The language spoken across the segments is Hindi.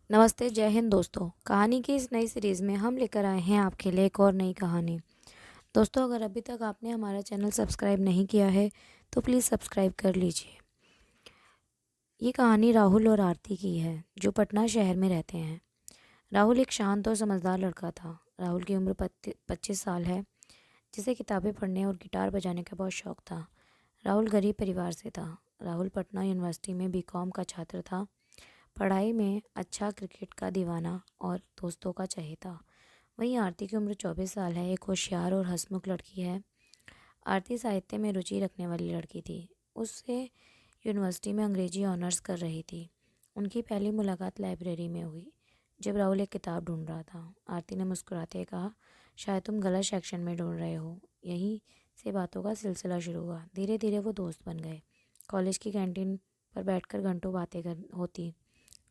नमस्ते, जय हिंद दोस्तों। कहानी की इस नई सीरीज़ में हम लेकर आए हैं आपके लिए एक और नई कहानी। दोस्तों, अगर अभी तक आपने हमारा चैनल सब्सक्राइब नहीं किया है तो प्लीज़ सब्सक्राइब कर लीजिए। ये कहानी राहुल और आरती की है, जो पटना शहर में रहते हैं। राहुल एक शांत और समझदार लड़का था। राहुल की उम्र 25 साल है, जिसे किताबें पढ़ने और गिटार बजाने का बहुत शौक था। राहुल गरीब परिवार से था। राहुल पटना यूनिवर्सिटी में बीकॉम का छात्र था। पढ़ाई में अच्छा, क्रिकेट का दीवाना और दोस्तों का चहेता। वहीं आरती की उम्र 24 साल है, एक होशियार और हंसमुख लड़की है। आरती साहित्य में रुचि रखने वाली लड़की थी। उससे यूनिवर्सिटी में अंग्रेजी ऑनर्स कर रही थी। उनकी पहली मुलाकात लाइब्रेरी में हुई, जब राहुल एक किताब ढूंढ रहा था। आरती ने मुस्कुराते कहा, शायद तुम गलत सेक्शन में ढूंढ रहे हो। यहीं से बातों का सिलसिला शुरू हुआ। धीरे धीरे वो दोस्त बन गए। कॉलेज की कैंटीन पर बैठकर घंटों बातें होती।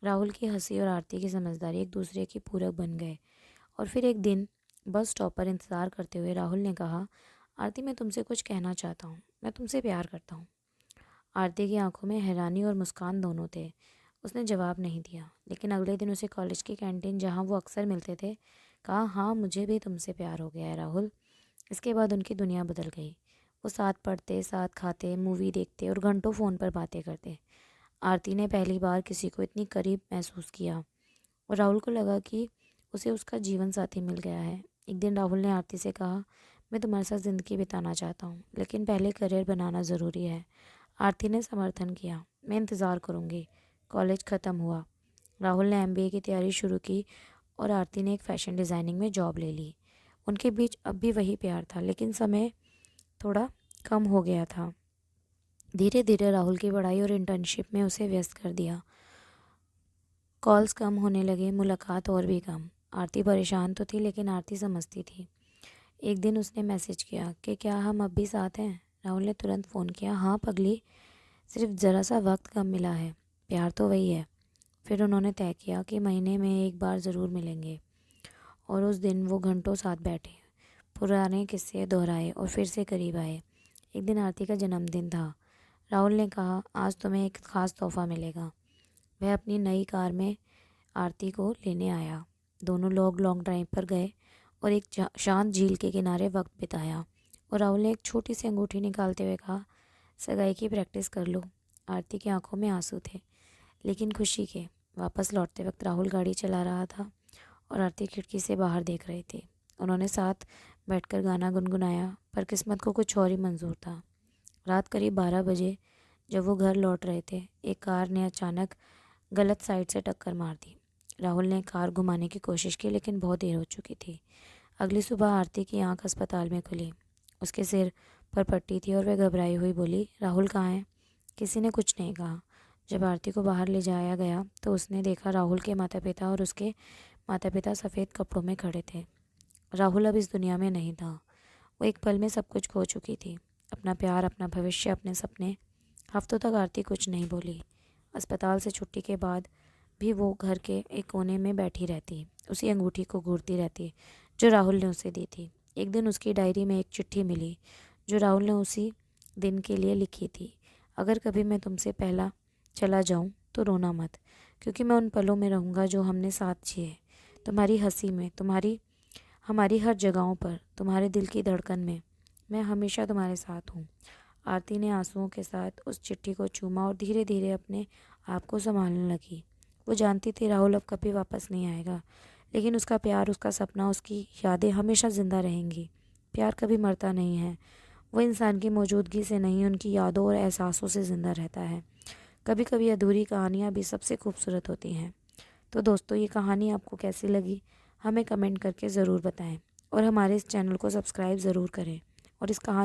राहुल की हंसी और आरती की समझदारी एक दूसरे की पूरक बन गए। और फिर एक दिन बस स्टॉप पर इंतज़ार करते हुए राहुल ने कहा, आरती, मैं तुमसे कुछ कहना चाहता हूँ। मैं तुमसे प्यार करता हूँ। आरती की आंखों में हैरानी और मुस्कान दोनों थे। उसने जवाब नहीं दिया, लेकिन अगले दिन उसे कॉलेज की कैंटीन, जहाँ वो अक्सर मिलते थे, कहा, हाँ, मुझे भी तुमसे प्यार हो गया है राहुल। इसके बाद उनकी दुनिया बदल गई। वो साथ पढ़ते, साथ खाते, मूवी देखते और घंटों फ़ोन पर बातें करते। आरती ने पहली बार किसी को इतनी करीब महसूस किया और राहुल को लगा कि उसे उसका जीवन साथी मिल गया है। एक दिन राहुल ने आरती से कहा, मैं तुम्हारे साथ ज़िंदगी बिताना चाहता हूँ, लेकिन पहले करियर बनाना ज़रूरी है। आरती ने समर्थन किया, मैं इंतज़ार करूँगी। कॉलेज ख़त्म हुआ। राहुल ने एमबीए की तैयारी शुरू की और आरती ने एक फ़ैशन डिज़ाइनिंग में जॉब ले ली। उनके बीच अब भी वही प्यार था, लेकिन समय थोड़ा कम हो गया था। धीरे धीरे राहुल की पढ़ाई और इंटर्नशिप में उसे व्यस्त कर दिया। कॉल्स कम होने लगे, मुलाकात और भी कम। आरती परेशान तो थी, लेकिन आरती समझती थी। एक दिन उसने मैसेज किया कि क्या हम अब भी साथ हैं। राहुल ने तुरंत फ़ोन किया, हाँ पगली, सिर्फ ज़रा सा वक्त कम मिला है। प्यार तो वही है। फिर उन्होंने तय किया कि महीने में एक बार ज़रूर मिलेंगे, और उस दिन वो घंटों साथ बैठे, पुराने किस्से दोहराए और फिर से करीब आए। एक दिन आरती का जन्मदिन था। राहुल ने कहा, आज तुम्हें एक ख़ास तोहफा मिलेगा। वह अपनी नई कार में आरती को लेने आया। दोनों लोग लॉन्ग ड्राइव पर गए और एक शांत झील के किनारे वक्त बिताया। और राहुल ने एक छोटी सी अंगूठी निकालते हुए कहा, सगाई की प्रैक्टिस कर लो। आरती की आंखों में आंसू थे, लेकिन खुशी के। वापस लौटते वक्त राहुल गाड़ी चला रहा था और आरती खिड़की से बाहर देख रही थी। उन्होंने साथ बैठकर गाना गुनगुनाया, पर किस्मत को कुछ और ही मंजूर था। रात करीब 12 बजे जब वो घर लौट रहे थे, एक कार ने अचानक गलत साइड से टक्कर मार दी। राहुल ने कार घुमाने की कोशिश की, लेकिन बहुत देर हो चुकी थी। अगली सुबह आरती की आंख अस्पताल में खुली। उसके सिर पर पट्टी थी और वह घबराई हुई बोली, राहुल कहाँ है? किसी ने कुछ नहीं कहा। जब आरती को बाहर ले जाया गया तो उसने देखा राहुल के माता पिता और उसके माता पिता सफ़ेद कपड़ों में खड़े थे। राहुल अब इस दुनिया में नहीं था। वो एक पल में सब कुछ खो चुकी थी, अपना प्यार, अपना भविष्य, अपने सपने। हफ्तों तक आरती कुछ नहीं बोली। अस्पताल से छुट्टी के बाद भी वो घर के एक कोने में बैठी रहती, उसी अंगूठी को घूरती रहती जो राहुल ने उसे दी थी। एक दिन उसकी डायरी में एक चिट्ठी मिली जो राहुल ने उसी दिन के लिए लिखी थी। अगर कभी मैं तुमसे पहला चला जाऊं तो रोना मत, क्योंकि मैं उन पलों में रहूँगा जो हमने साथ जिए। तुम्हारी हंसी में, तुम्हारी हमारी हर जगहों पर, तुम्हारे दिल की धड़कन में, मैं हमेशा तुम्हारे साथ हूँ। आरती ने आंसुओं के साथ उस चिट्ठी को चूमा और धीरे धीरे अपने आप को संभालने लगी। वो जानती थी राहुल अब कभी वापस नहीं आएगा, लेकिन उसका प्यार, उसका सपना, उसकी यादें हमेशा ज़िंदा रहेंगी। प्यार कभी मरता नहीं है। वो इंसान की मौजूदगी से नहीं, उनकी यादों और एहसासों से ज़िंदा रहता है। कभी कभी अधूरी कहानियाँ भी सबसे खूबसूरत होती हैं। तो दोस्तों, ये कहानी आपको कैसी लगी, हमें कमेंट करके ज़रूर बताएं, और हमारे इस चैनल को सब्सक्राइब ज़रूर करें। और इस कहानी